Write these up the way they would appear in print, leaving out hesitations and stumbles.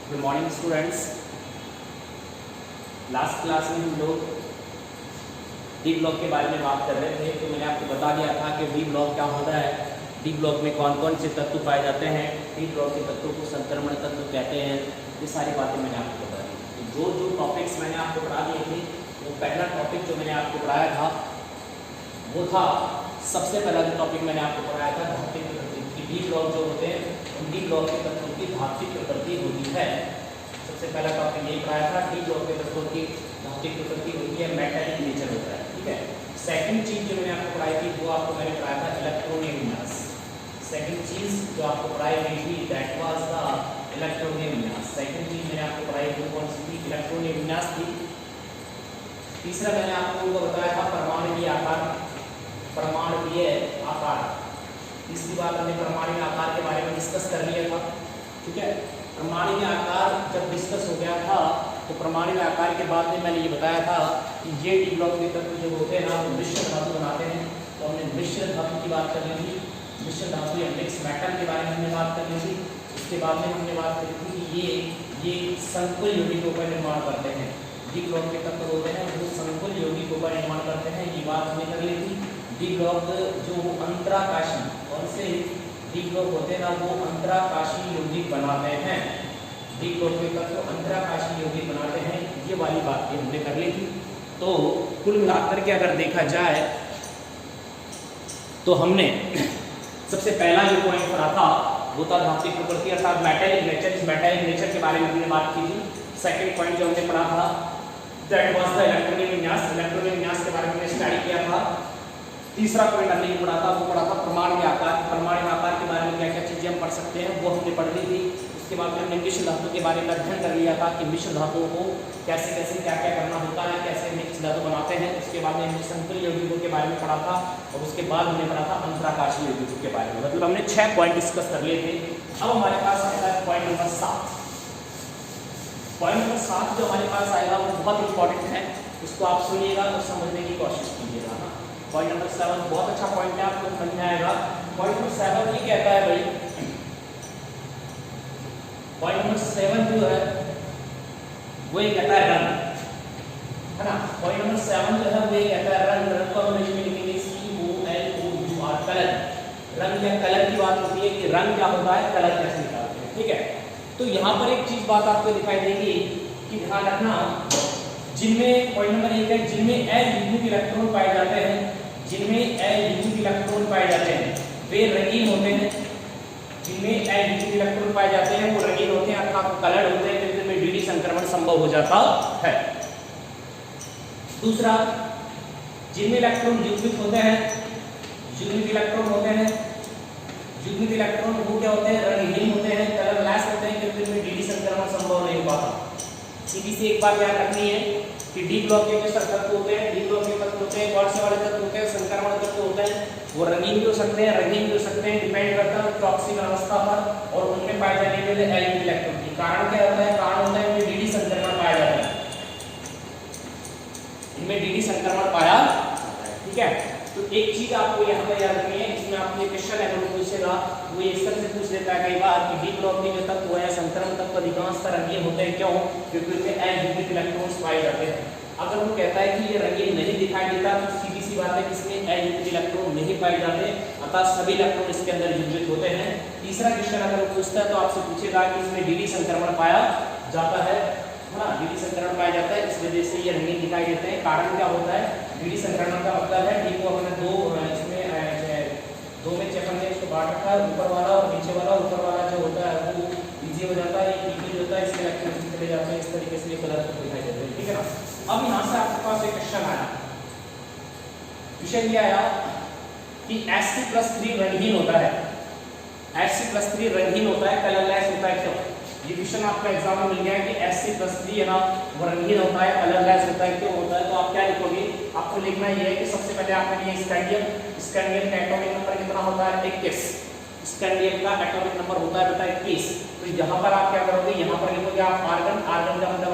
Good morning students. Last class में हम लोग डी ब्लॉक के बारे में बात कर रहे थे, तो मैंने आपको बता दिया था कि डी ब्लॉक क्या होता है, डी ब्लॉक में कौन कौन से तत्व पाए जाते हैं, डी ब्लॉक के तत्वों को संक्रमण तत्व कहते हैं। ये सारी बातें मैंने आपको बता दी। तो जो टॉपिक्स मैंने आपको पढ़ा दिए थे, वो पहला टॉपिक जो मैंने आपको पढ़ाया था वो था, सबसे पहला जो टॉपिक मैंने आपको पढ़ाया था धात्विक प्रकृति की। डी ब्लॉक जो होते हैं उन डी ब्लॉक के तत्वों की धात्विक प्रकृति होती है। सबसे पहला टॉपिक यही पढ़ाया था, डी ब्लॉक के तत्वों की धात्विक प्रकृति होती है, मेटालिक नेचर होता है। ठीक है। सेकंड चीज जो मैंने आपको पढ़ाई थी वो आपको मैंने पढ़ाया था इलेक्ट्रॉनिक विन्यास। सेकंड चीज जो आपको पढ़ाई गई थी दैट वाज द इलेक्ट्रॉनिक विन्यास। सेकंड चीज मैंने आपको पढ़ाई थी कौन सी थी? इलेक्ट्रॉनिक विन्यास थी। तीसरा मैंने आपको बताया था परमाणु आकार, परमाणु आकार। तीसरी बात हमने परमाणु आकार के बारे में डिस्कस कर लिया था। ठीक है। परमाणु आकार जब डिस्कस हो गया था तो परमाणु आकार के बाद में मैंने ये बताया था कि ये डी ब्लॉक के तत्व जो होते हैं ना वो मिश्र धातु बनाते हैं। तो हमने मिश्र धातु की बात कर ली थी, मिश्र धातु या मिक्स मेटल के बारे में हमने बात कर ली थी। उसके बाद में हमने बात करी थी कि ये संकुल यौगिकों का निर्माण करते हैं। डी ब्लॉक के तत्व होते हैं वो संकुल यौगिकों का निर्माण करते हैं, ये बात हमने कर ली थी। डी ब्लॉक जो अंतराकाशी कौन से डी ब्लॉक होते हैं ना वो अंतराकाशी यौगिक बनाते हैं। डी ब्लॉक के तत्व अंतराकाशी यौगिक बनाते हैं, ये वाली बात भी हमने कर ली थी। तो कुल मिलाकर के अगर देखा जाए तो हमने सबसे पहला जो पॉइंट पढ़ा था वो था धात्विक प्रकृति अर्थात मेटालिक नेचर। इस मेटालिक नेचर के बारे में हमने बात की थी। सेकंड पॉइंट जो हमने पढ़ा था दैट वाज द इलेक्ट्रॉनिक विन्यास। इलेक्ट्रॉनिक विन्यास के बारे में हमने स्टडी किया था। तीसरा पॉइंट हमने ये पढ़ा था वो पढ़ा था परमाणु आकार। परमाणु आकार के बारे में क्या क्या चीजें हम पढ़ सकते हैं वो हमने पढ़ ली थी। उसके बाद में हमने मिश्र धातु के बारे में अध्ययन कर लिया था कि मिश्र धातुओं को कैसे कैसे क्या क्या करना होता है, कैसे मिक्स धातु बनाते हैं। उसके बाद में हमने संकुल यौगिकों के बारे में पढ़ा था और उसके बाद हमने पढ़ा था अंतराकाशी यौगिकों के बारे में। मतलब हमने 6 पॉइंट डिस्कस कर लिए थे। अब हमारे पास आएगा पॉइंट नंबर 7। पॉइंट नंबर 7 जो हमारे पास आएगा वो बहुत इंपॉर्टेंट है, उसको आप सुनिएगा और समझने की कोशिश कीजिएगा। पॉइंट नंबर 7 बहुत अच्छा पॉइंट है, आपको समझ में आएगा। पॉइंट नंबर 7 ये कहता है भाई, पॉइंट नंबर 7 जो है वो ये कहता है रंग, है ना। पॉइंट नंबर 7 जो है वो ये कहता है रंग। रंग को हम इंग्लिश में लिखेंगे COLOUR, कलर। रंग या कलर की बात होती है कि रंग क्या होता है, कलर कैसे निकालते हैं। ठीक है। तो यहाँ पर एक चीज बात आपको दिखाई देगी कि ध्यान रखना, जिनमें पॉइंट नंबर 1 है जिनमें अयुग्मित इलेक्ट्रॉन पाए जाते हैं, जिनमें अयुग्मित इलेक्ट्रॉन पाए जाते हैं वे रंगीन होते हैं। जिनमें अयुग्मित इलेक्ट्रॉन पाए जाते हैं वो रंगीन होते हैं अर्थात कलर होते हैं, क्योंकि इनमें डीडी संक्रमण संभव हो जाता है। दूसरा, जिनमें इलेक्ट्रॉन युग्मित होते हैं, युग्मित इलेक्ट्रॉन होते हैं, युग्मित इलेक्ट्रॉन वो क्या होते हैं, रंगहीन होते हैं, कलरलेस होते हैं, क्योंकि इनमें डीडी संक्रमण संभव नहीं हो पाता। सीधी सी एक बात याद रखनी है कि डी ब्लॉक के जो तत्व होते हैं, डी ब्लॉक के तत्व होते हैं, कौन से वाले तत्व होते हैं, संक्रमण तत्व होते हैं। वो रंगीन भी हो सकते हैं, रंगीन भी हो सकते हैं, डिपेंड करता है टॉक्सिक अवस्था पर और उनमें पाए जाने वाले अयुग्मित इलेक्ट्रॉन की। कारण क्या होता है? कारण होता है इनमें डीडी संक्रमण पाया जाता है, इनमें डीडी संक्रमण पाया जाता है। ठीक है। तो एक चीज आपको यहाँ पर याद रखनी है, इसमें आपको एक क्वेश्चन है वो पूछेगा, वो इस तरह से पूछ लेता है कई बार कि डी ब्लॉक के जो तत्व है संक्रमण तत्व अधिकांशतः रंगीन होते हैं, क्यों? क्योंकि उनमें अयुग्मित इलेक्ट्रॉन्स पाए जाते हैं। अगर वो कहता है कि ये रंगीन नहीं दिखाई देता तो सीधी सी बात है कि इसमें अयुग्मित इलेक्ट्रॉन नहीं पाए जाते, अर्थात सभी इलेक्ट्रॉन इसके अंदर युग्मित होते हैं। तीसरा क्वेश्चन अगर वो पूछता है तो आपसे पूछेगा कि इसमें डीडी संक्रमण पाया जाता है ना, डीडी संक्रमण पाया जाता है, इस वजह से ये रंगीन दिखाई देते हैं। कारण क्या होता है? डीडी संक्रमण का मतलब है डी को हमने दो में चेक हमने इसको बांट रखा है, ऊपर वाला और नीचे वाला। ऊपर वाला जो होता है वो इजी हो जाता है, ये जो होता है इसके इलेक्ट्रॉन चले जाते हैं, इस तरीके से ये कलर दिखाई देते हैं। ठीक है ना। अब यहाँ से आपके पास एक क्वेश्चन आया, विषय ये आया कि Hc+3 रंगहीन होता है, Hc+3 रंगहीन होता है, कलरलेस होता है, क्यों? ये क्वेश्चन आपका एग्जाम में मिल गया है कि Hc+3 है ना वो रंगीन होता है, कलरलेस होता है, क्यों होता है? तो आप क्या लिखोगे? आपको लिखना ये है कि सबसे पहले आपने लिए स्कैंडियम, स्कैंडियम का एटॉमिक नंबर कितना होता है? 21। स्कैंडियम का एटॉमिक नंबर होता है बेटा 21। तो यहाँ पर आप क्या करोगे? यहाँ पर लिखोगे आप आर्गन, आर्गन का मतलब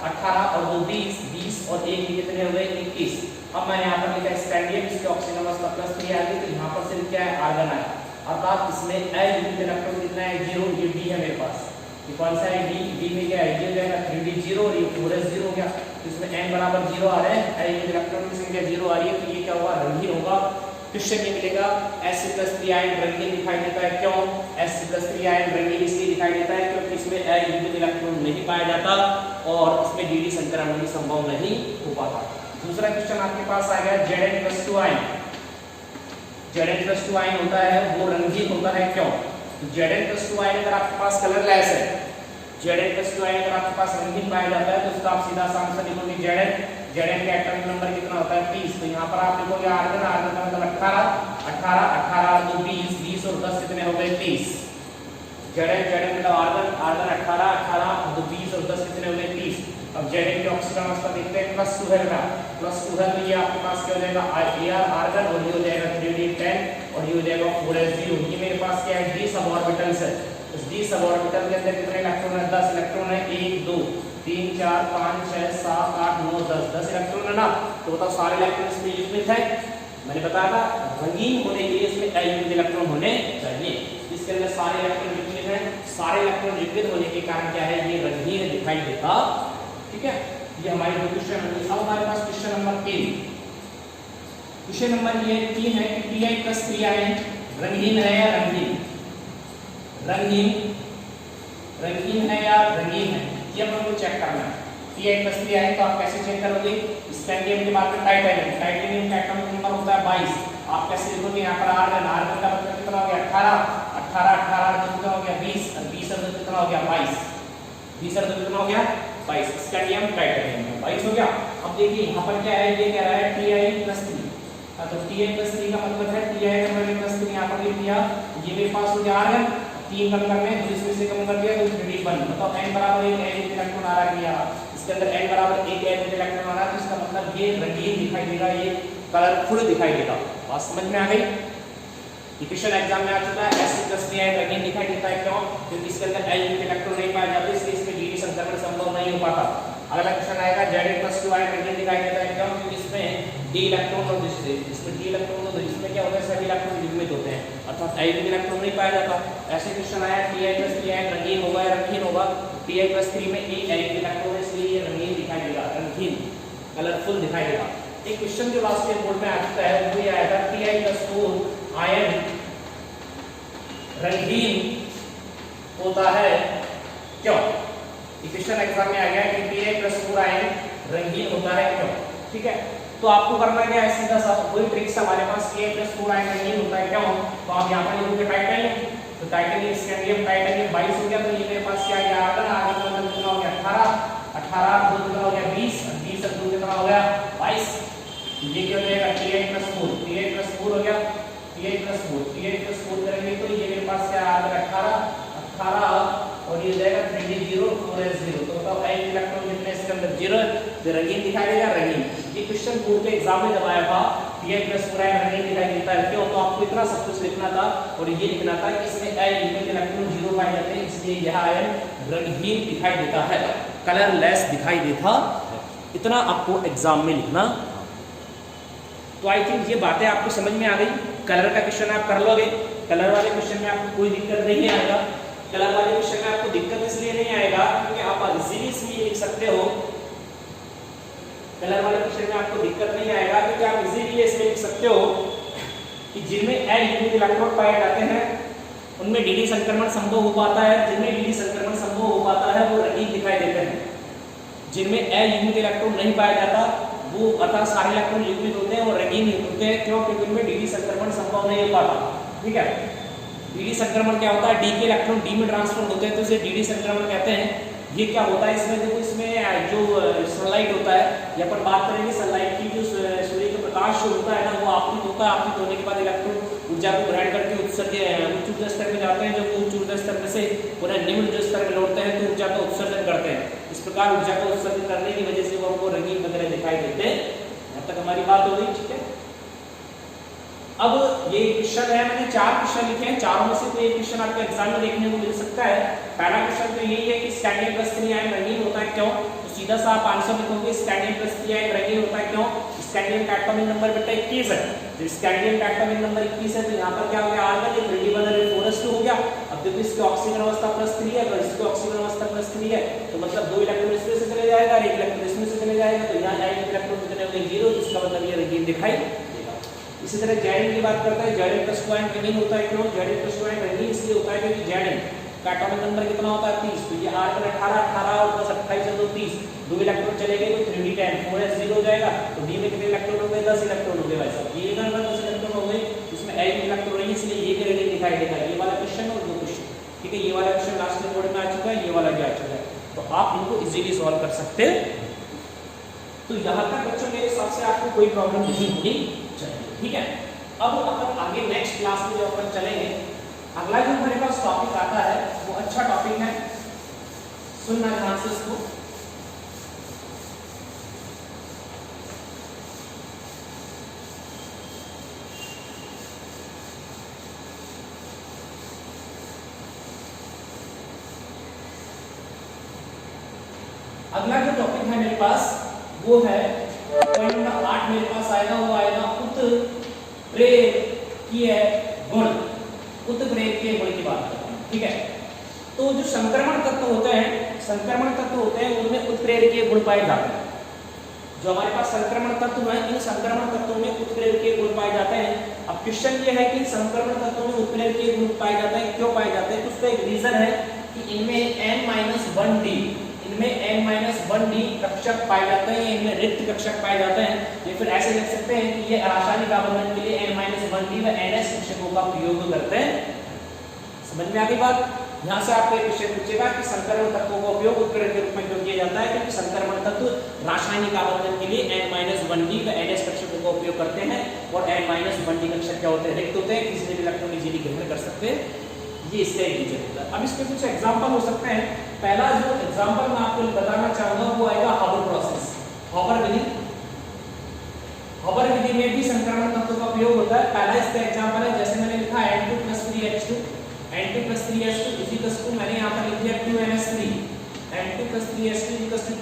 18 और 2 20 और 1 कितने हो गए? 21। अब मैंने यहाँ पर लिखा स्कैंडियम, इसके ऑक्सीजन अवस्था +3 आ गई, तो यहाँ पर सिर्फ क्या है? आर्गन आया, अर्थात इसमें अयुग्मित इलेक्ट्रॉन कितना है? 0। ये डी है मेरे पास, ये कौन सा है डी में क्या है ये हो जाएगा 3d 0 और ये 4s 0 हो गया। तो इसमें n बराबर 0 आ रहा है, इलेक्ट्रॉन की संख्या 0 आ रही है, तो ये क्या होगा रंगीन होगा। क्वेश्चन ये मिलेगा Sc+3 आयन रंगीन दिखाई देता है। क्यों Sc+3 आयन रंगीन इसलिए दिखाई देता है क्योंकि इसमें युग्मित इलेक्ट्रॉन नहीं पाया जाता और इसमें dd संकरण भी संभव नहीं हो पाता। दूसरा क्वेश्चन आपके पास आ गया Zn+2 आयन। Zn+2 आयन होता है वो रंगीन होता है। क्यों Zn+2 आयन अगर आपके पास कलरलेस है, Zn+2 आयन अगर आपके पास रंगीन पाया जाता है तो उसका आप सीधा सा आंसर लिखोगे Zn का एटॉमिक नंबर कितना होता है 30। तो यहाँ पर आप लिखोगे आर्गन, आर्गन का मतलब 18 तो 20 और 10 कितने हो गए 30। Zn मतलब आर्गन, आर्गन 18 तो 20 और 10 कितने हो गए 30। अब Zn की ऑक्सीजन अवस्था देखते हैं +2 है बेटा, +2 है तो ये आपके पास क्या हो जाएगा आर्गन और ये हो जाएगा 3d10 और ये हो जाएगा 4s0। ये मेरे पास क्या है d सब ऑर्बिटल्स है। इस d सब ऑर्बिटल के अंदर कितने इलेक्ट्रॉन है 10 इलेक्ट्रॉन है 1 2 3 4 5 6 7 8 9 10 इलेक्ट्रॉन है ना। तो बताओ सारे इलेक्ट्रॉन इसमें युग्मित है। मैंने बताया था रंगीन होने के लिए इसमें अयुग्मित इलेक्ट्रॉन होने चाहिए। इसके अंदर सारे इलेक्ट्रॉन युग्मित हैं। सारे इलेक्ट्रॉन युग्मित होने के कारण क्या है ये रंगीन दिखाई देता। ठीक है, ये हमारे दो क्वेश्चन है। अब हमारे पास क्वेश्चन नंबर 3। क्वेश्चन नंबर ये 3 है कि Ti+3 आयन रंगीन है या रंगीन, रंगीन है या रंगीन है, ये अपन को चेक करना है। Ti+3 आयन तो आप कैसे चेक करोगे, स्कैंडियम के बाद में टाइटेनियम, टाइटेनियम का एटॉमिक नंबर होता है 22। आप कैसे लिखोगे यहाँ पर आर्गन, आर्गन का मतलब कितना हो गया 18 तो कितना हो गया 20 और 20 और कितना हो गया 22, 20 और कितना हो गया 22। स्कैंडियम टाइटेनियम 22 हो गया। अब देखिए यहाँ पर क्या है, ये कह रहा है Ti+3, तो Ti+3 का मतलब है Ti का मतलब +3 यहाँ पर लिख दिया। ये मेरे पास हो गया आर्गन, 3 कम करने हैं, 2 इसमें से कम कर दिया तो 3d1। मतलब n बराबर 1 इलेक्ट्रॉन आ रहा है, इसके अंदर n बराबर 1 इलेक्ट्रॉन आ रहा है, तो इसका मतलब ये रंगीन दिखाई देगा, ये कलरफुल दिखाई देगा। बात समझ में आ गई। क्वेश्चन एग्जाम में आ चुका है। Sc+3 आयन रंगीन दिखाई देता है। क्यों क्योंकि इसके अंदर इलेक्ट्रॉन नहीं पाया जाता, इसलिए इसमें dd संक्रमण संभव नहीं हो पाता। अगला क्वेश्चन आएगा Za+2 आयन रंगीन दिखाई देता है। क्यों क्योंकि इसमें d इलेक्ट्रॉन और इसमें d इलेक्ट्रॉन और इसमें क्या होता है सभी इलेक्ट्रॉन युग्मित होते हैं, अर्थात अयुग्मित इलेक्ट्रॉन नहीं पाया जाता। ऐसे क्वेश्चन आया Ti+3 आयन रंगीन होगा या रंगीन होगा, Ti+3 में एक अयुग्मित इलेक्ट्रॉन है इसलिए ये रंगीन दिखाई देगा, रंगीन कलरफुल दिखाई देगा। एक क्वेश्चन जो लास्ट ईयर बोर्ड में आ चुका है वो ये आएगा Ti+4 आयन रंगीन होता है। क्यों, क्वेश्चन एग्जाम में आ गया कि Ti+4 आयन रंगीन होता है। क्यों, ठीक है, तो आपको करना क्या है, सीधा सा वही ट्रिक्स हमारे पास Ti+4 आयन रंगीन होता है। क्यों, तो आप यहाँ पर लिखोगे टाइटेनियम, तो टाइटेनियम स्कैंडियम टाइटेनियम 22 हो गया, तो ये मेरे पास क्या आ गया आर्गन का मतलब कितना हो गया 18 2 कितना हो गया 20 और 20 और 2 कितना हो गया 22। ये क्या हो जाएगा Ti+4 हो गया, Ti+4 करेंगे तो ये मेरे पास क्या आ गया 18 और ये जाएगा 3d0 4s0। तो बताओ n इलेक्ट्रॉन कितने इसके अंदर 0, तो रंगीन दिखाई देगा, रंगीन। ये क्वेश्चन बोर्ड के एग्जाम में जब आया था Ti+4 आयन रंगीन दिखाई देता है। क्यों, तो आपको इतना सब कुछ लिखना था और ये लिखना था कि इसमें अयुग्मित इलेक्ट्रॉन 0 पाए जाते हैं, इसलिए यह आयन रंगहीन दिखाई देता है, कलरलेस दिखाई देता। इतना आपको एग्जाम में लिखना। तो आई थिंक ये बातें आपको समझ में आ गई। कलर का क्वेश्चन आप कर लोगे, कलर वाले क्वेश्चन में आपको कोई दिक्कत नहीं आएगा। कलर वाले क्वेश्चन में आपको दिक्कत इसलिए नहीं आएगा क्योंकि आप इजीली इसमें लिख सकते हो। कलर वाले क्वेश्चन में आपको दिक्कत नहीं आएगा क्योंकि आप इजीली इसमें लिख सकते हो कि जिनमें अयुग्मित इलेक्ट्रॉन पाए जाते हैं उनमें dd संक्रमण संभव हो पाता है, जिनमें dd संक्रमण संभव हो पाता है वो रंगीन दिखाई देते हैं। जिनमें अयुग्मित इलेक्ट्रॉन नहीं पाया जाता वो अर्थात सारे इलेक्ट्रॉन युग्मित होते हैं और रंगीन होते हैं। क्यों, क्योंकि उनमें dd संक्रमण संभव नहीं हो पाता। ठीक है, dd संक्रमण क्या होता है, d के इलेक्ट्रॉन d में ट्रांसफर होते हैं तो इसे dd संक्रमण कहते हैं। ये क्या होता है, इसमें देखो इसमें जो सनलाइट होता है, ये अपन बात करेंगे सनलाइट की, जो सूर्य का प्रकाश जो होता है ना वो आपतित होता है, आपतित होने के बाद इलेक्ट्रॉन ऊर्जा को ग्रहण करके उच्च ऊर्जा स्तर में जाते हैं। जब वो उच्च ऊर्जा स्तर में से पुनः निम्न ऊर्जा स्तर में लौटते हैं तो ऊर्जा का उत्सर्जन करते हैं। इस प्रकार ऊर्जा का उत्सर्जन करने की वजह से वो हमको रंगीन वगैरह दिखाई देते हैं। अब तक हमारी बात हो गई, ठीक है। अब ये क्वेश्चन है, मैंने 4 क्वेश्चन लिखे हैं, चारों में से कोई एक क्वेश्चन आपके एग्जाम में देखने को मिल सकता है। पहला क्वेश्चन तो यही है कि स्कैंडियम+3 आयन रंगीन होता है। क्यों, तो सीधा सा आप आंसर लिखोगे स्कैंडियम+3 आयन रंगीन होता है। क्यों, स्कैंडियम का एटॉमिक नंबर बेटा 21 है। जब स्कैंडियम का एटॉमिक नंबर 21 है तो यहाँ पर क्या हो गया आर्गन, ये 3d1 और 4s2 हो गया। अब देखो इसके ऑक्सीजन अवस्था +3 है, अगर इसको ऑक्सीजन अवस्था +3 है तो मतलब 2 इलेक्ट्रॉन इसमें से चले जाएगा और 1 इलेक्ट्रॉन इसमें से चले जाएगा, तो यहाँ 1 इलेक्ट्रॉन कितने होंगे 0, जिसका मतलब ये रिंग दिखाई देगा। इसी तरह Zn की बात करते हैं, Zn+2 आयन रंगीन होता है। क्यों Zn+2 आयन रंगीन इसलिए होता है क्योंकि Zn का एटॉमिक नंबर कितना होता है 30, तो ये R पर 18 और +28 है तो 30, 2 इलेक्ट्रॉन चले गए तो 3d10 4s0 हो जाएगा, तो d में कितने इलेक्ट्रॉन हो गए 10 इलेक्ट्रॉन हो गए भाई साहब, ये अगर 10 इलेक्ट्रॉन हो गए इसमें एक इलेक्ट्रॉन नहीं, इसलिए ये रेडियन दिखाई देगा। ये वाला क्वेश्चन और दो क्वेश्चन, ठीक है, ये वाला क्वेश्चन लास्ट रिपोर्ट में आ चुका है, ये वाला भी आ चुका है, तो आप इनको इजीली सॉल्व कर सकते हैं। तो यहाँ तक बच्चों मेरे हिसाब से आपको कोई प्रॉब्लम नहीं होनी चाहिए, ठीक है। अब अपन आगे नेक्स्ट क्लास में जो अपन चलेंगे, अगला जो हमारे पास टॉपिक आता है वो अच्छा टॉपिक है, सुनना ध्यान से इसको। अगला जो टॉपिक है मेरे पास वो है पॉइंट नंबर 8 मेरे पास आएगा, वो आएगा उत्प्रेरकीय गुण। उत्प्रेरकीय गुण की बात करते हैं, ठीक है। तो जो संक्रमण तत्व होते हैं उनमें उत्प्रेरकीय गुण पाए जाते हैं। जो हमारे पास संक्रमण तत्व है, इन संक्रमण तत्वों में उत्प्रेरकीय गुण पाए जाते हैं। अब क्वेश्चन ये है कि संक्रमण तत्वों में उत्प्रेरकीय गुण पाए जाते हैं, क्यों पाए जाते हैं? तो उसका एक रीजन है कि इनमें n-1d कक्षक पाए जाते हैं, इनमें रिक्त कक्षक पाए जाते हैं, या फिर ऐसे लिख सकते हैं कि ये रासायनिक आबंधन के लिए n-1d व ns कक्षकों का प्रयोग करते हैं। समझ में आ गई बात? यहाँ से आपको एक क्वेश्चन पूछेगा कि संक्रमण तत्वों का उपयोग उत्प्रेरक के रूप में क्यों किया जाता है? क्योंकि संक्रमण तत्व रासायनिक आबंधन के लिए n-1d व ns कक्षकों का उपयोग करते हैं, और n-1d कक्षक क्या होते हैं? रिक्त होते हैं, किसी भी इलेक्ट्रॉन इजीली ग्रहण कर सकते हैं। ये इसका एक रीजन होता है। अब इसके कुछ एग्जांपल हो सकते हैं। पहला जो एग्जांपल मैं आपको बताना चाहूंगा वो आएगा हाबर प्रोसेस, हाबर विधि। हाबर विधि में भी संक्रमण तत्वों का प्रयोग होता है। पहला इसका एग्जांपल है, जैसे मैंने लिखा N2+3H2 N2+3H2 मैंने यहाँ पर लिख दिया 2NS3, N2+3H2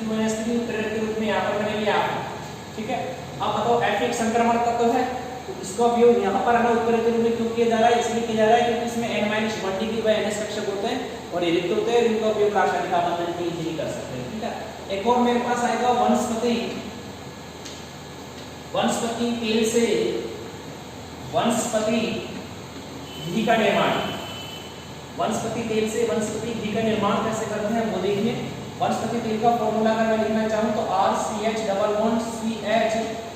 2NS3 उत्प्रेरक के रूप में यहाँ पर मैंने लिया, ठीक है। अब बताओ F एक संक्रमण तत्व है, तो इसका उपयोग यहाँ पर हमें उत्प्रेरक के रूप में क्यों किया जा रहा है? इसलिए किया जा रहा है क्योंकि इसमें n-1d की व ns कक्षक होते हैं और ये रिक्त होते हैं, इनका उपयोग रासायनिक आबंधन के लिए इजीली कर सकते हैं, ठीक है। एक और मेरे पास आएगा वनस्पति तेल से वनस्पति घी का निर्माण। वनस्पति तेल से वनस्पति घी का निर्माण कैसे करते हैं वो देखिए। वनस्पति तेल का फॉर्मूला अगर मैं लिखना चाहूँ तो RCH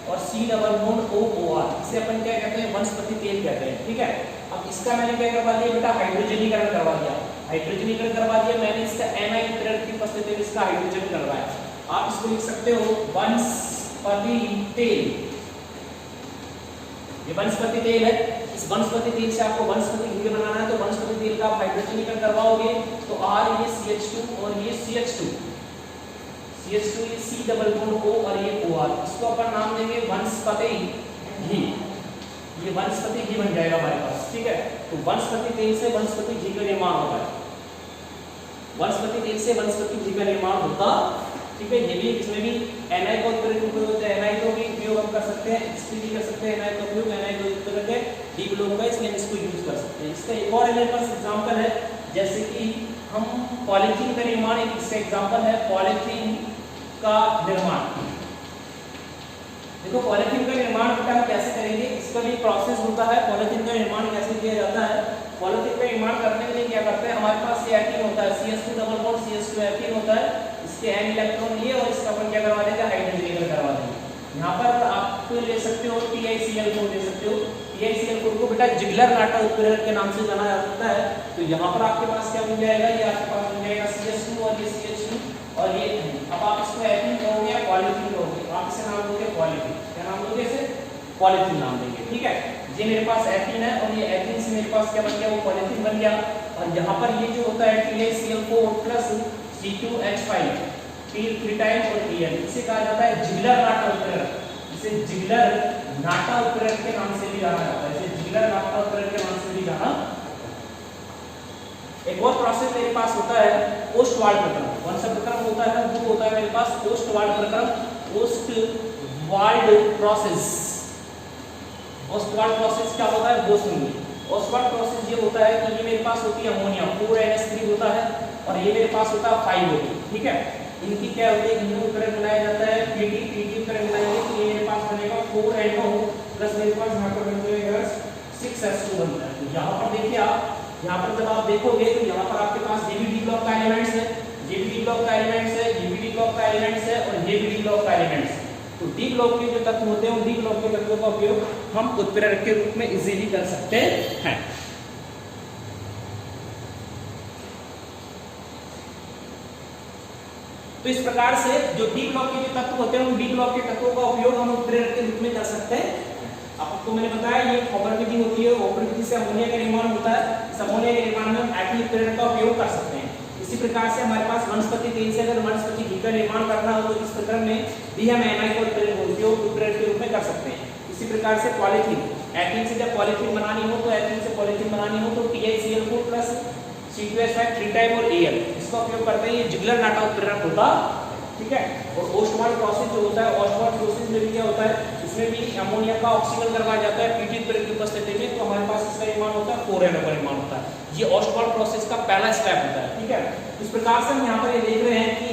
और C=OOR, इसे अपन क्या कहते हैं? वनस्पति तेल कहते हैं, ठीक है। अब इसका मैंने क्या करवा दिया बेटा? हाइड्रोजनीकरण करवा दिया। हाइड्रोजनीकरण करवा दिया मैंने, इसका NI उत्प्रेरक की उपस्थिति में इसका हाइड्रोजन करवाया। आप इसको लिख सकते हो वनस्पति तेल। ये वनस्पति तेल है, इस वनस्पति तेल से आपको वनस्पति घी बनाना है, तो वनस्पति तेल का आप हाइड्रोजनीकरण करवाओगे तो R ये CH2 और ये CH2 ये C=O और ये OR, इसको अपन नाम देंगे वनस्पति घी। ये वनस्पति घी बन जाएगा हमारे पास, ठीक है। तो वनस्पति तेल से वनस्पति घी का निर्माण होता है, वनस्पति तेल से वनस्पति घी का निर्माण होता, ठीक है। ये भी इसमें भी NI का उपयोग होता है, NI का भी उपयोग हम कर सकते हैं, XP भी कर सकते हैं, NI का उपयोग NI का उपयोग करके D ब्लॉक का, इसलिए इसको यूज कर सकते हैं। इसका एक और मेरे पास एग्जांपल है, जैसे कि हम पॉलीथीन का निर्माण, इसका एग्जांपल है पॉलीथीन का निर्माण। देखो पॉलीथीन का निर्माण बेटा हम कैसे करेंगे, इसका भी प्रोसेस होता है। पॉलीथीन का निर्माण कैसे किया जाता है? पॉलीथीन का निर्माण करने के लिए क्या करते हैं? हमारे पास ये एथीन होता है, CH2 double bond CH2 ethene होता है, इसके n इलेक्ट्रॉन लिए और इसका अपन क्या करवा देंगे? हाइड्रोजनीकरण करवा देंगे। यहाँ पर आप ले सकते हो TiCl4 ले सकते हो। TiCl4 को बेटा जिगलर-नाटा उत्प्रेरक के नाम से जाना जाता है। तो यहाँ पर आपके पास क्या बन जाएगा? ये आपके पास बन जाएगा CH2 और ये CH2 और ये। अब आप इसको एथीन कहोगे या पॉलीथीन कहोगे? आप इसे नाम दोगे पॉलीथीन। क्या नाम दोगे इसे? पॉलीथीन नाम देंगे, ठीक है। ये मेरे पास एथीन है और ये एथीन से मेरे पास क्या बन गया? वो पॉलीथीन बन गया। और यहाँ पर ये जो होता है TiCl4 प्लस C2H5 3 टाइम और Tn, इसे कहा जाता है जिगलर-नाटा उत्प्रेरक। इसे जिगलर-नाटा उत्प्रेरक के नाम से भी जाना जाता है, इसे जिगलर-नाटा उत्प्रेरक के नाम से भी जाना। एक और प्रोसेस मेरे पास होता है ओस्टवाल्ड प्रक्रम। कौन सा प्रक्रम होता है? वो होता है मेरे पास ओस्टवाल्ड प्रक्रम, ओस्टवाल्ड प्रोसेस। ओस्टवाल्ड प्रोसेस क्या होता है वो सुनिए। ऑस्वाल्ड प्रोसेस ये होता है कि ये मेरे पास होती है अमोनिया 4NH3 होता है और ये मेरे पास होता है 5 होती है, ठीक है। इनकी क्या होती है, इनको करंट मिलाया जाता है पीटी करंट मिलाएंगे तो ये मेरे पास बनेगा 4NO प्लस मेरे पास यहाँ पर बन जाएगा 6S2 बनता है। तो यहाँ पर देखिए आप, यहाँ पर जब आप देखोगे तो यहाँ पर आपके पास ये भी डी ब्लॉक का एलिमेंट्स है, ये भी डी ब्लॉक का एलिमेंट्स है, ये भी डी ब्लॉक का एलिमेंट्स है और ये भी डी ब्लॉक का एलिमेंट्स है। तो डी ब्लॉक के जो तत्व होते हैं उन डी ब्लॉक के तत्वों का उपयोग हम उत्प्रेरक के रूप में इजीली कर सकते हैं। तो इस प्रकार से जो डी ब्लॉक के जो तत्व होते हैं उन डी ब्लॉक के तत्वों का उपयोग हम उत्प्रेरक के रूप में कर सकते हैं। आपको मैंने बताया ये कॉपर विधि होती है, कॉपर विधि से अमोनिया का निर्माण होता है, इस अमोनिया के निर्माण में हम एथिल उत्प्रेरक का उपयोग कर सकते हैं। इसी प्रकार से हमारे पास वनस्पति तेल से अगर वनस्पति घी का निर्माण करना हो तो इस प्रकरण में भी हम एमआई का उपयोग उत्प्रेरक के रूप में कर सकते हैं। इसी प्रकार से पॉलीथीन, एथिल से जब पॉलीथीन बनानी हो तो एथिल से पॉलीथीन बनानी हो तो TiCl4 प्लस C2H5 3 टाइम और Al इसका उपयोग करते हैं। ये जिगलर नाटा उत्प्रेरक होता, ठीक है। और ओस्टवाल्ड प्रोसेस जो होता है, ओस्टवाल्ड प्रोसेस में भी क्या होता है, इसमें भी अमोनिया का ऑक्सीकरण करवाया जाता है पीटी उत्प्रेरक की उपस्थिति में, तो हमारे पास इसका निर्माण होता है 4NO का निर्माण होता है। ये ओस्टवाल्ड प्रोसेस का पहला स्टेप होता है, ठीक है। इस प्रकार से हम यहाँ पर ये देख रहे हैं कि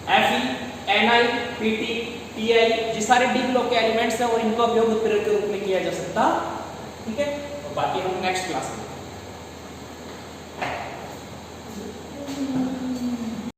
Fe, Ni, Pt, Ti ये सारे डी ब्लॉक के एलिमेंट्स हैं और इनका उपयोग उत्प्रेरक के रूप में किया जा सकता, ठीक है। और बाकी हम नेक्स्ट क्लास में